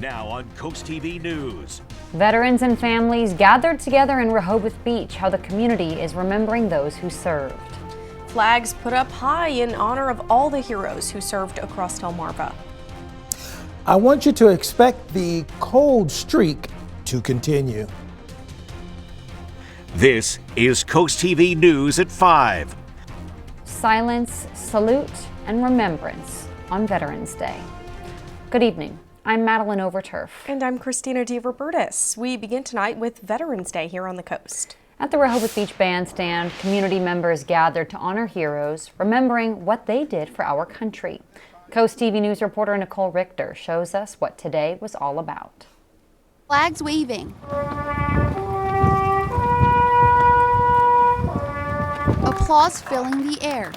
Now on Coast TV News. Veterans and families gathered together in Rehoboth Beach. How the community is remembering those who served. Flags put up high in honor of all the heroes who served across Delmarva. I want you to expect the cold streak to continue. This is Coast TV News at 5. Silence, salute, and remembrance on Veterans Day. Good evening. I'm Madeline Overturf. And I'm Christina DeRobertis. We begin tonight with Veterans Day here on the coast. At the Rehoboth Beach Bandstand, community members gathered to honor heroes, remembering what they did for our country. Coast TV News reporter Nicole Richter shows us what today was all about. Flags waving. Applause filling the air.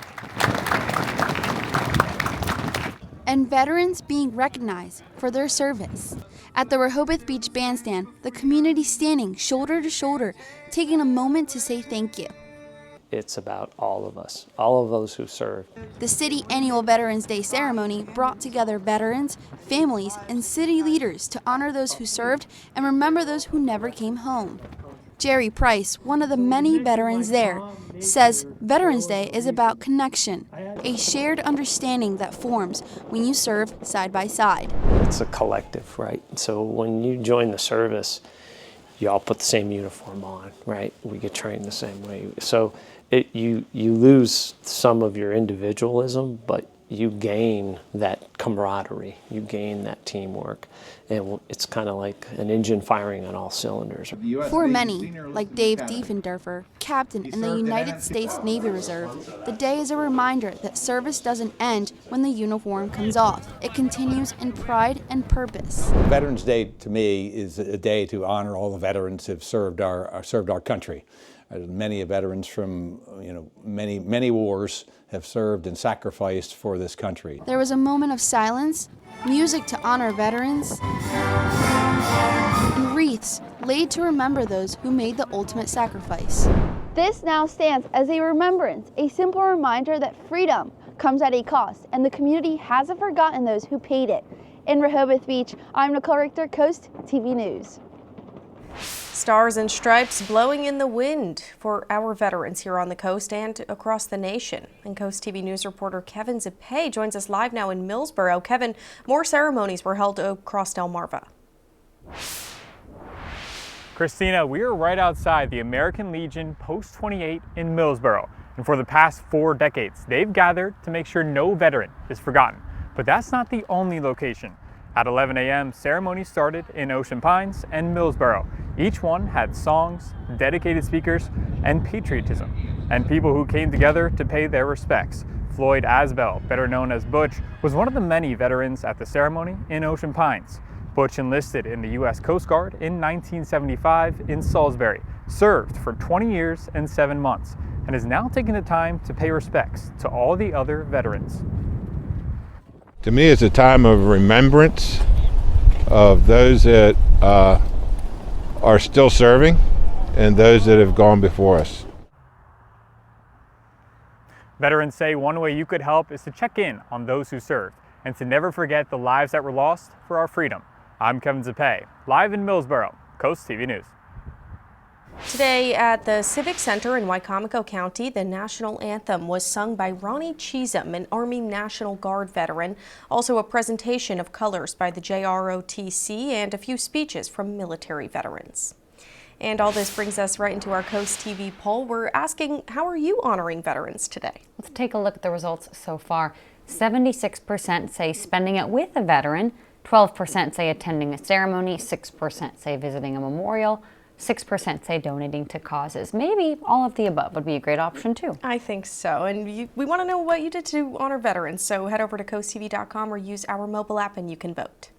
And veterans being recognized for their service. At the Rehoboth Beach Bandstand, the community standing shoulder to shoulder, taking a moment to say thank you. It's about all of us, all of those who served. The city annual Veterans Day ceremony brought together veterans, families, and city leaders to honor those who served and remember those who never came home. Jerry Price, one of the many veterans there, says Veterans Day is about connection, a shared understanding that forms when you serve side by side. It's a collective, right? So when you join the service, you all put the same uniform on, right? We get trained the same way. So you lose some of your individualism, but you gain that camaraderie, you gain that teamwork, and it's kind of like an engine firing on all cylinders. For many, like Dave Diefendorfer, captain in the United States Navy Reserve, the day is a reminder that service doesn't end when the uniform comes off. It continues in pride and purpose. Veterans Day to me is a day to honor all the veterans who have served our country. Many veterans from many wars have served and sacrificed for this country. There was a moment of silence, music to honor veterans, and wreaths laid to remember those who made the ultimate sacrifice. This now stands as a remembrance, a simple reminder that freedom comes at a cost, and the community hasn't forgotten those who paid it. In Rehoboth Beach, I'm Nicole Richter, Coast TV News. Stars and stripes blowing in the wind for our veterans here on the coast and across the nation. And Coast TV News reporter Kevin Zippe joins us live now in Millsboro. Kevin, more ceremonies were held across Delmarva. Christina, we are right outside the American Legion Post 28 in Millsboro. And for the past 4 decades, they've gathered to make sure no veteran is forgotten. But that's not the only location. At 11 a.m., ceremonies started in Ocean Pines and Millsboro. Each one had songs, dedicated speakers, and patriotism, and people who came together to pay their respects. Floyd Asbell, better known as Butch, was one of the many veterans at the ceremony in Ocean Pines. Butch enlisted in the U.S. Coast Guard in 1975 in Salisbury, served for 20 years and 7 months, and is now taking the time to pay respects to all the other veterans. To me, it's a time of remembrance of those that are still serving and those that have gone before us. Veterans say one way you could help is to check in on those who served and to never forget the lives that were lost for our freedom. I'm Kevin Zippe, live in Millsboro, Coast TV News. Today at the Civic Center in Wicomico County, the national anthem was sung by Ronnie Cheesem, an Army National Guard veteran. Also a presentation of colors by the JROTC and a few speeches from military veterans. And all this brings us right into our Coast TV poll. We're asking, how are you honoring veterans today? Let's take a look at the results so far. 76% say spending it with a veteran, 12% say attending a ceremony, 6% say visiting a memorial, 6% say donating to causes. Maybe all of the above would be a great option too. I think so. And we want to know what you did to honor veterans. So head over to coasttv.com or use our mobile app and you can vote.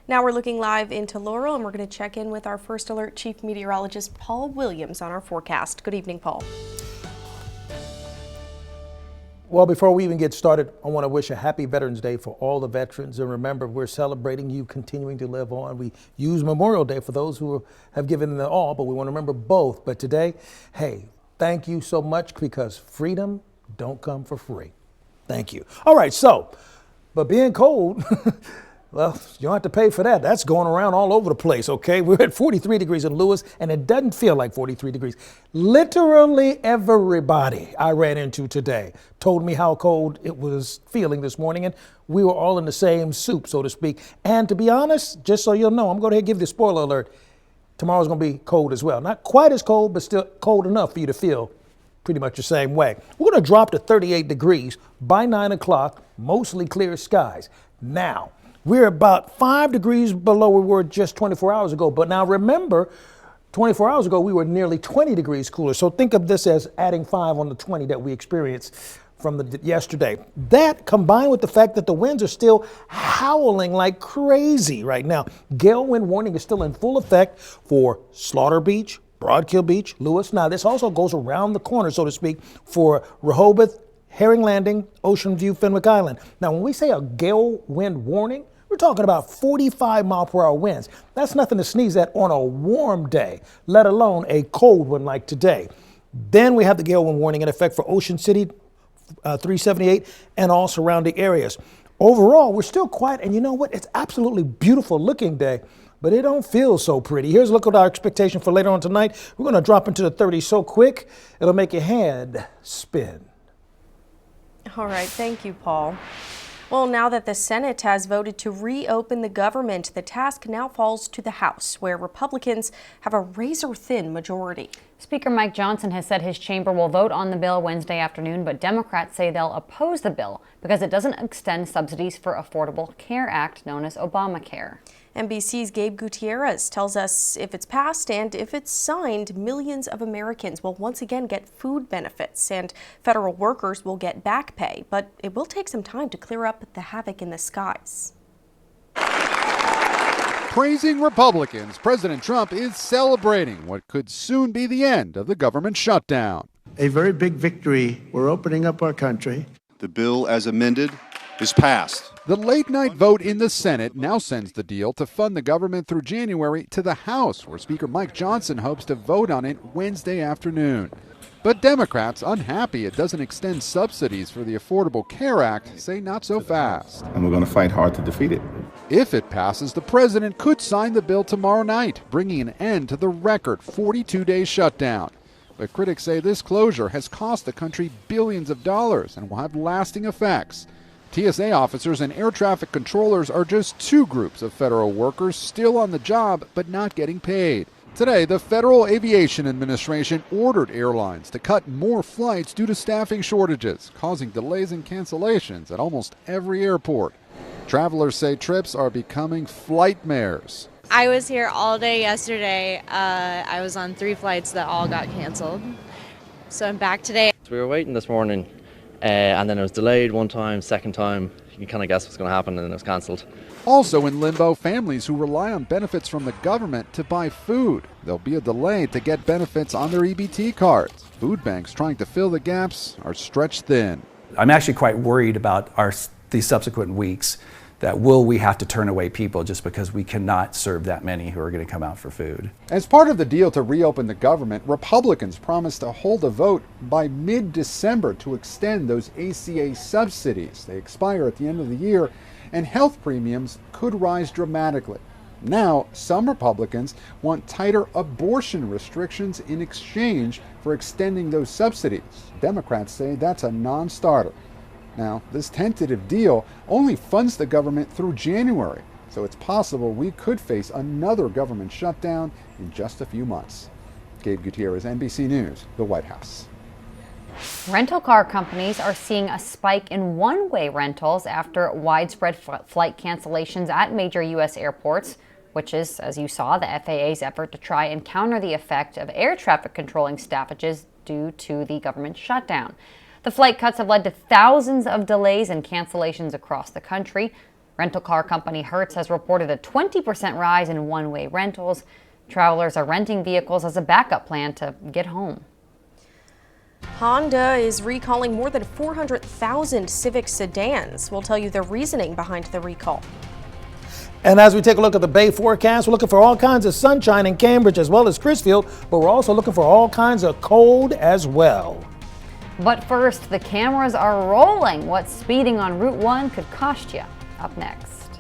Now we're looking live into Laurel and we're going to check in with our First Alert Chief Meteorologist Paul Williams on our forecast. Good evening, Paul. Well, before we even get started, I want to wish a happy Veterans Day for all the veterans. And remember, we're celebrating you continuing to live on. We use Memorial Day for those who have given their all, but we want to remember both. But today, hey, thank you so much because freedom don't come for free. Thank you. All right, so, but being cold Well, you don't have to pay for that. That's going around all over the place, okay? We're at 43 degrees in Lewis, and it doesn't feel like 43 degrees. Literally everybody I ran into today told me how cold it was feeling this morning, and we were all in the same soup, so to speak. And to be honest, just so you'll know, I'm going to give you a spoiler alert. Tomorrow's going to be cold as well. Not quite as cold, but still cold enough for you to feel pretty much the same way. We're going to drop to 38 degrees by 9 o'clock, mostly clear skies. Now, we're about 5 degrees below where we were just 24 hours ago. But now remember, 24 hours ago, we were nearly 20 degrees cooler. So think of this as adding 5 on the 20 that we experienced from yesterday. That combined with the fact that the winds are still howling like crazy right now. Gale wind warning is still in full effect for Slaughter Beach, Broadkill Beach, Lewis. Now, this also goes around the corner, so to speak, for Rehoboth, Herring Landing, Ocean View, Fenwick Island. Now, when we say a gale wind warning, we're talking about 45-mile-per-hour winds. That's nothing to sneeze at on a warm day, let alone a cold one like today. Then we have the gale wind warning in effect for Ocean City, 378, and all surrounding areas. Overall, we're still quiet, and you know what? It's absolutely beautiful looking day, but it don't feel so pretty. Here's a look at our expectation for later on tonight. We're going to drop into the 30s so quick, it'll make your head spin. All right, thank you, Paul. Well, now that the Senate has voted to reopen the government, the task now falls to the House, where Republicans have a razor-thin majority. Speaker Mike Johnson has said his chamber will vote on the bill Wednesday afternoon, but Democrats say they'll oppose the bill because it doesn't extend subsidies for Affordable Care Act, known as Obamacare. NBC's Gabe Gutierrez tells us if it's passed and if it's signed, millions of Americans will once again get food benefits and federal workers will get back pay. But it will take some time to clear up the havoc in the skies. Praising Republicans, President Trump is celebrating what could soon be the end of the government shutdown. A very big victory. We're opening up our country. The bill as amended is passed. The late-night vote in the Senate now sends the deal to fund the government through January to the House, where Speaker Mike Johnson hopes to vote on it Wednesday afternoon. But Democrats, unhappy it doesn't extend subsidies for the Affordable Care Act, say not so fast. And we're going to fight hard to defeat it. If it passes, the president could sign the bill tomorrow night, bringing an end to the record 42-day shutdown. But critics say this closure has cost the country billions of dollars and will have lasting effects. TSA officers and air traffic controllers are just two groups of federal workers still on the job but not getting paid. Today, the Federal Aviation Administration ordered airlines to cut more flights due to staffing shortages, causing delays and cancellations at almost every airport. Travelers say trips are becoming flightmares. I was here all day yesterday. I was on 3 flights that all got canceled. So I'm back today. We were waiting this morning and then it was delayed one time, second time. You can kind of guess what's going to happen, and then it was cancelled. Also in limbo, families who rely on benefits from the government to buy food. There'll be a delay to get benefits on their EBT cards. Food banks trying to fill the gaps are stretched thin. I'm actually quite worried about these subsequent weeks that will we have to turn away people just because we cannot serve that many who are going to come out for food. As part of the deal to reopen the government, Republicans promised to hold a vote by mid-December to extend those ACA subsidies. They expire at the end of the year, and health premiums could rise dramatically. Now, some Republicans want tighter abortion restrictions in exchange for extending those subsidies. Democrats say that's a non-starter. Now, this tentative deal only funds the government through January, so it's possible we could face another government shutdown in just a few months. Gabe Gutierrez, NBC News, the White House. Rental car companies are seeing a spike in one-way rentals after widespread flight cancellations at major U.S. airports, which is, as you saw, the FAA's effort to try and counter the effect of air traffic controlling stoppages due to the government shutdown. The flight cuts have led to thousands of delays and cancellations across the country. Rental car company Hertz has reported a 20% rise in one-way rentals. Travelers are renting vehicles as a backup plan to get home. Honda is recalling more than 400,000 Civic sedans. We'll tell you the reasoning behind the recall. And as we take a look at the Bay forecast, we're looking for all kinds of sunshine in Cambridge as well as Crisfield, but we're also looking for all kinds of cold as well. But first, the cameras are rolling. What speeding on Route 1 could cost you. Up next.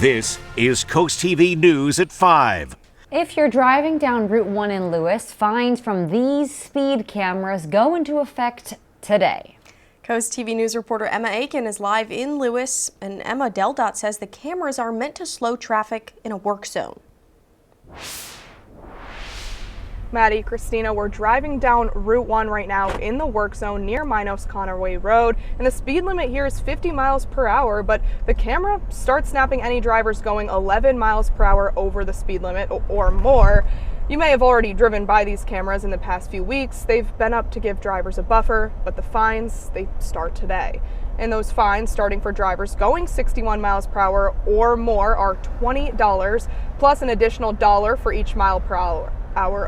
This is Coast TV News at 5. If you're driving down Route 1 in Lewis, fines from these speed cameras go into effect today. Coast TV News reporter Emma Aiken is live in Lewis, and Emma, DelDOT says the cameras are meant to slow traffic in a work zone. Maddie, Christina, we're driving down Route 1 right now in the work zone near Minos Connerway Road, and the speed limit here is 50 miles per hour, but the camera starts snapping any drivers going 11 miles per hour over the speed limit or more. You may have already driven by these cameras in the past few weeks. They've been up to give drivers a buffer, but the fines, they start today. And those fines, starting for drivers going 61 miles per hour or more, are $20, plus an additional $1 for each mile per hour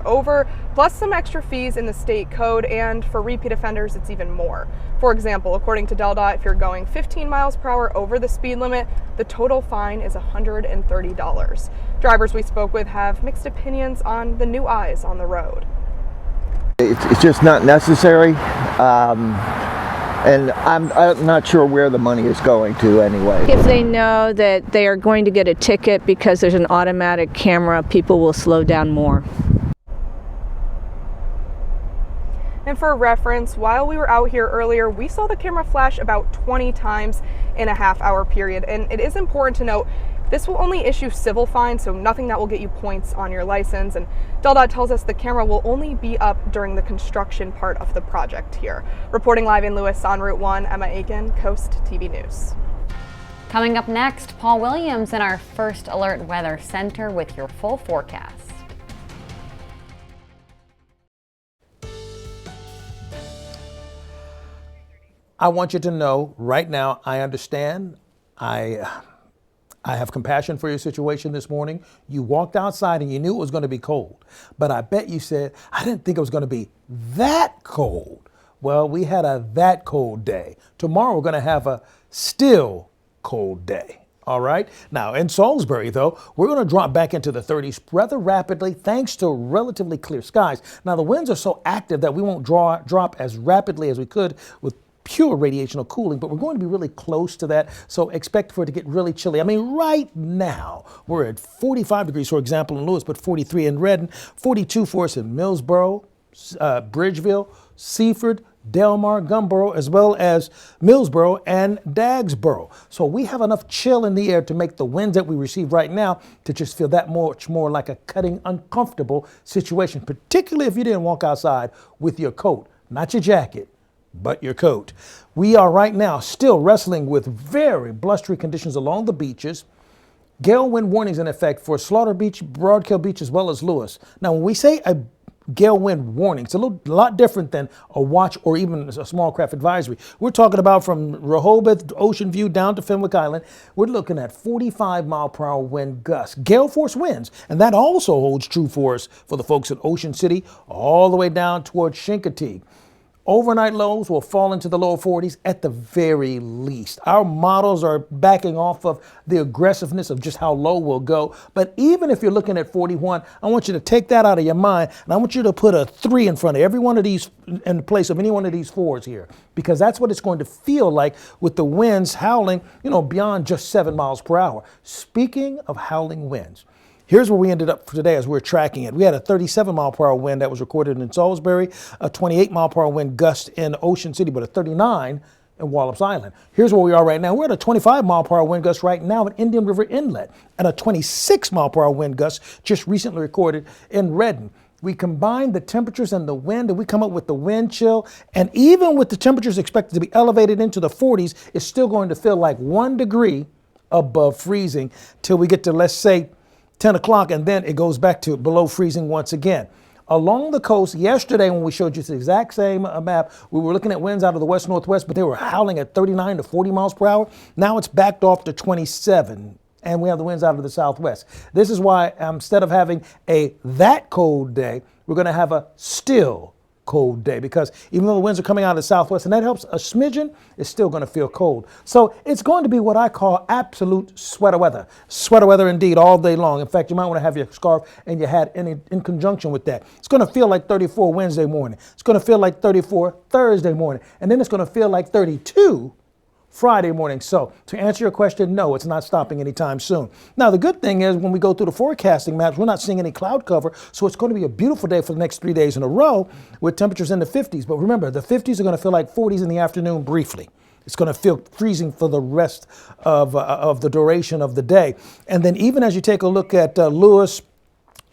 over, plus some extra fees in the state code, and for repeat offenders it's even more. For example, according to DelDOT, if you're going 15 miles per hour over the speed limit, the total fine is $130. Drivers we spoke with have mixed opinions on the new eyes on the road. It's just not necessary, and I'm not sure where the money is going to anyway. If they know that they are going to get a ticket because there's an automatic camera, people will slow down more. And for reference, while we were out here earlier, we saw the camera flash about 20 times in a half-hour period. And it is important to note, this will only issue civil fines, so nothing that will get you points on your license. And DelDOT tells us the camera will only be up during the construction part of the project here. Reporting live in Lewis on Route 1, Emma Aiken, Coast TV News. Coming up next, Paul Williams in our First Alert Weather Center with your full forecast. I want you to know right now, I understand. I have compassion for your situation this morning. You walked outside and you knew it was going to be cold, but I bet you said, I didn't think it was going to be that cold. Well, we had a that cold day. Tomorrow we're going to have a still cold day. All right. Now in Salisbury, though, we're going to drop back into the 30s rather rapidly thanks to relatively clear skies. Now the winds are so active that we won't drop as rapidly as we could with pure radiational cooling, but we're going to be really close to that, so expect for it to get really chilly. I mean, right now, we're at 45 degrees, for example, in Lewis, but 43 in Redden, 42 for us in Millsboro, Bridgeville, Seaford, Delmar, Gumboro, as well as Millsboro and Dagsboro. So we have enough chill in the air to make the winds that we receive right now to just feel that much more like a cutting, uncomfortable situation, particularly if you didn't walk outside with your coat, not your jacket, but your coat. We are right now still wrestling with very blustery conditions along the beaches. Gale wind warnings in effect for Slaughter Beach, Broadkill Beach, as well as Lewis. Now, when we say a gale wind warning, it's a lot different than a watch or even a small craft advisory. We're talking about from Rehoboth, Ocean View down to Fenwick Island. We're looking at 45 mile per hour wind gusts, gale force winds. And that also holds true for us for the folks in Ocean City all the way down towards Chincoteague. Overnight lows will fall into the lower 40s at the very least. Our models are backing off of the aggressiveness of just how low we'll go. But even if you're looking at 41, I want you to take that out of your mind, and I want you to put a 3 in front of every one of these in the place of any one of these 4s here, because that's what it's going to feel like with the winds howling, beyond just 7 miles per hour. Speaking of howling winds, here's where we ended up for today as we're tracking it. We had a 37 mile per hour wind that was recorded in Salisbury, a 28 mile per hour wind gust in Ocean City, but a 39 in Wallops Island. Here's where we are right now. We're at a 25 mile per hour wind gust right now at Indian River Inlet, and a 26 mile per hour wind gust just recently recorded in Redden. We combine the temperatures and the wind, and we come up with the wind chill. And even with the temperatures expected to be elevated into the 40s, it's still going to feel like 1 degree above freezing till we get to, let's say, 10 o'clock, and then it goes back to below freezing once again. Along the coast, yesterday when we showed you the exact same map, we were looking at winds out of the west-northwest, but they were howling at 39 to 40 miles per hour. Now it's backed off to 27, and we have the winds out of the southwest. This is why instead of having a that cold day, we're going to have a still cold day, because even though the winds are coming out of the southwest, and that helps a smidgen, it's still going to feel cold. So it's going to be what I call absolute sweater weather. Sweater weather indeed all day long. In fact, you might want to have your scarf and your hat in conjunction with that. It's going to feel like 34 Wednesday morning. It's going to feel like 34 Thursday morning. And then it's going to feel like 32 Friday morning. So to answer your question, no, it's not stopping anytime soon. Now, the good thing is when we go through the forecasting maps, we're not seeing any cloud cover. So it's going to be a beautiful day for the next 3 days in a row with temperatures in the 50s. But remember, the 50s are going to feel like 40s in the afternoon briefly. It's going to feel freezing for the rest of the duration of the day. And then even as you take a look at Lewis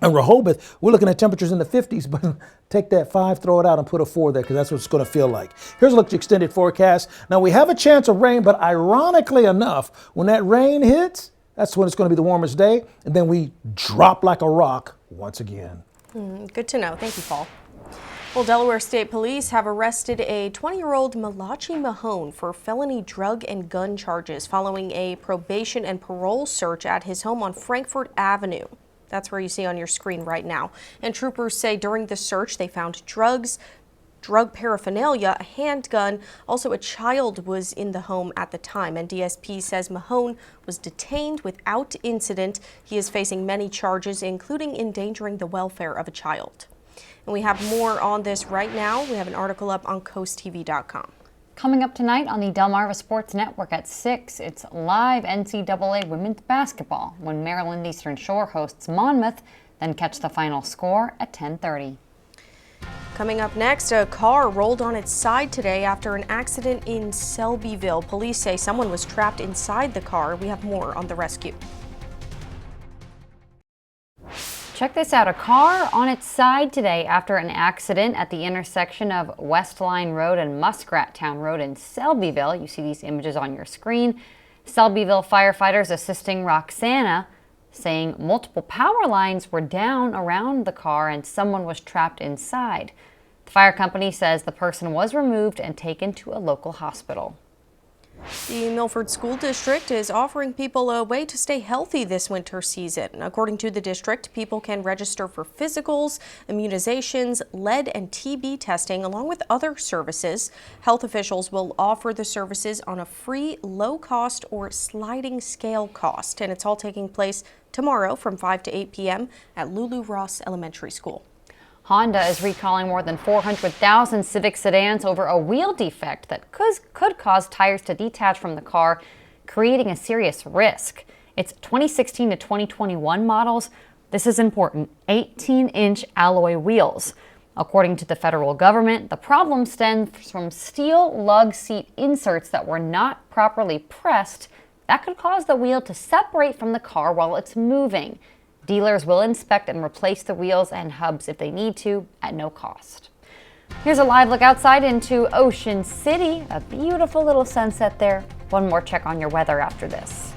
and Rehoboth, we're looking at temperatures in the 50s, but take that 5, throw it out, and put a 4 there because that's what it's going to feel like. Here's a look at the extended forecast. Now, we have a chance of rain, but ironically enough, when that rain hits, that's when it's going to be the warmest day, and then we drop like a rock once again. Good to know. Thank you, Paul. Well, Delaware State Police have arrested a 20-year-old Malachi Mahone for felony drug and gun charges following a probation and parole search at his home on Frankfort Avenue. That's where you see on your screen right now. And troopers say during the search they found drugs, drug paraphernalia, a handgun. Also, a child was in the home at the time. And DSP says Mahone was detained without incident. He is facing many charges, including endangering the welfare of a child. And we have more on this right now. We have an article up on CoastTV.com. Coming up tonight on the Delmarva Sports Network at 6, it's live NCAA women's basketball when Maryland Eastern Shore hosts Monmouth, then catch the final score at 10:30. Coming up next, a car rolled on its side today after an accident in Selbyville. Police say someone was trapped inside the car. We have more on the rescue. Check this out, a car on its side today after an accident at the intersection of West Line Road and Muskrat Town Road in Selbyville. You see these images on your screen. Selbyville firefighters assisting Roxana saying multiple power lines were down around the car and someone was trapped inside. The fire company says the person was removed and taken to a local hospital. The Milford School District is offering people a way to stay healthy this winter season. According to the district, people can register for physicals, immunizations, lead and TB testing, along with other services. Health officials will offer the services on a free, low-cost or sliding scale cost, and it's all taking place tomorrow from 5 to 8 p.m. at Lulu Ross Elementary School. Honda is recalling more than 400,000 Civic sedans over a wheel defect that could cause tires to detach from the car, creating a serious risk. It's 2016 to 2021 models. This is important, 18-inch alloy wheels. According to the federal government, the problem stems from steel lug seat inserts that were not properly pressed. That could cause the wheel to separate from the car while it's moving. Dealers will inspect and replace the wheels and hubs if they need to at no cost. Here's a live look outside into Ocean City. A beautiful little sunset there. One more check on your weather after this.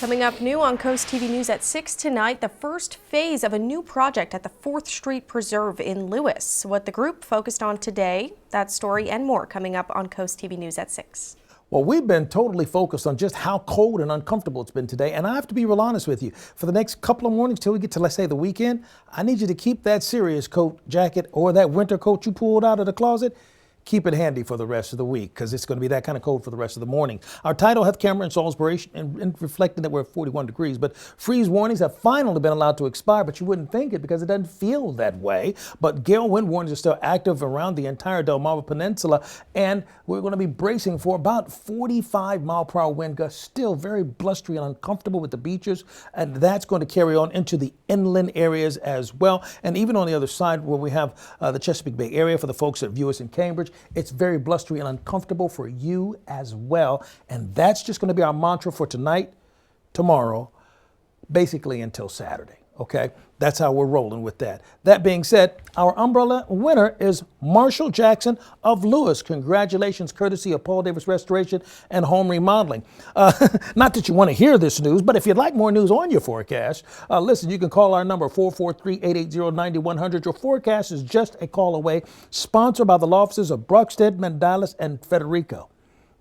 Coming up new on Coast TV News at 6 tonight, the first phase of a new project at the 4th Street Preserve in Lewis. What the group focused on today, that story and more coming up on Coast TV News at 6. Well, we've been totally focused on just how cold and uncomfortable it's been today. And I have to be real honest with you. For the next couple of mornings till we get to, let's say, the weekend, I need you to keep that serious coat, jacket, or that winter coat you pulled out of the closet. Keep it handy for the rest of the week because it's going to be that kind of cold for the rest of the morning. Our tidal health camera in Salisbury and reflecting that we're at 41 degrees, but freeze warnings have finally been allowed to expire, but you wouldn't think it because it doesn't feel that way. But gale wind warnings are still active around the entire Delmarva Peninsula, and we're going to be bracing for about 45-mile-per-hour wind gusts, still very blustery and uncomfortable with the beaches, and that's going to carry on into the inland areas as well. And even on the other side where we have the Chesapeake Bay area for the folks that view us in Cambridge, it's very blustery and uncomfortable for you as well. And that's just going to be our mantra for tonight, tomorrow, basically until Saturday. Okay, that's how we're rolling with that. That being said, our umbrella winner is Marshall Jackson of Lewis. Congratulations, courtesy of Paul Davis Restoration and Home Remodeling. Not that you want to hear this news, but if you'd like more news on your forecast, listen, you can call our number 443-880-9100. Your forecast is just a call away. Sponsored by the law offices of Bruxted, Mandalis, and Federico.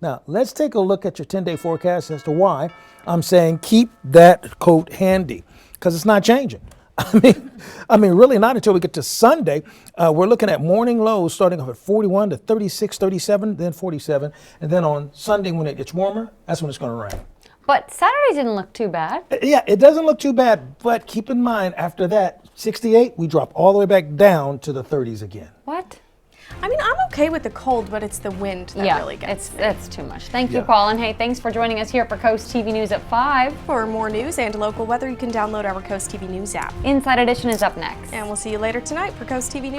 Now, let's take a look at your 10-day forecast as to why I'm saying keep that coat handy. Because it's not changing. I mean, really not until we get to Sunday. We're looking at morning lows starting off at 41 to 36, 37, then 47. And then on Sunday, when it gets warmer, that's when it's going to rain. But Saturday didn't look too bad. Yeah, it doesn't look too bad. But keep in mind, after that, 68, we drop all the way back down to the 30s again. What? I mean, I'm okay with the cold, but it's the wind that really gets me. It's too much. Thank you, Paul, and hey, thanks for joining us here for Coast TV News at 5. For more news and local weather, you can download our Coast TV News app. Inside Edition is up next. And we'll see you later tonight for Coast TV News.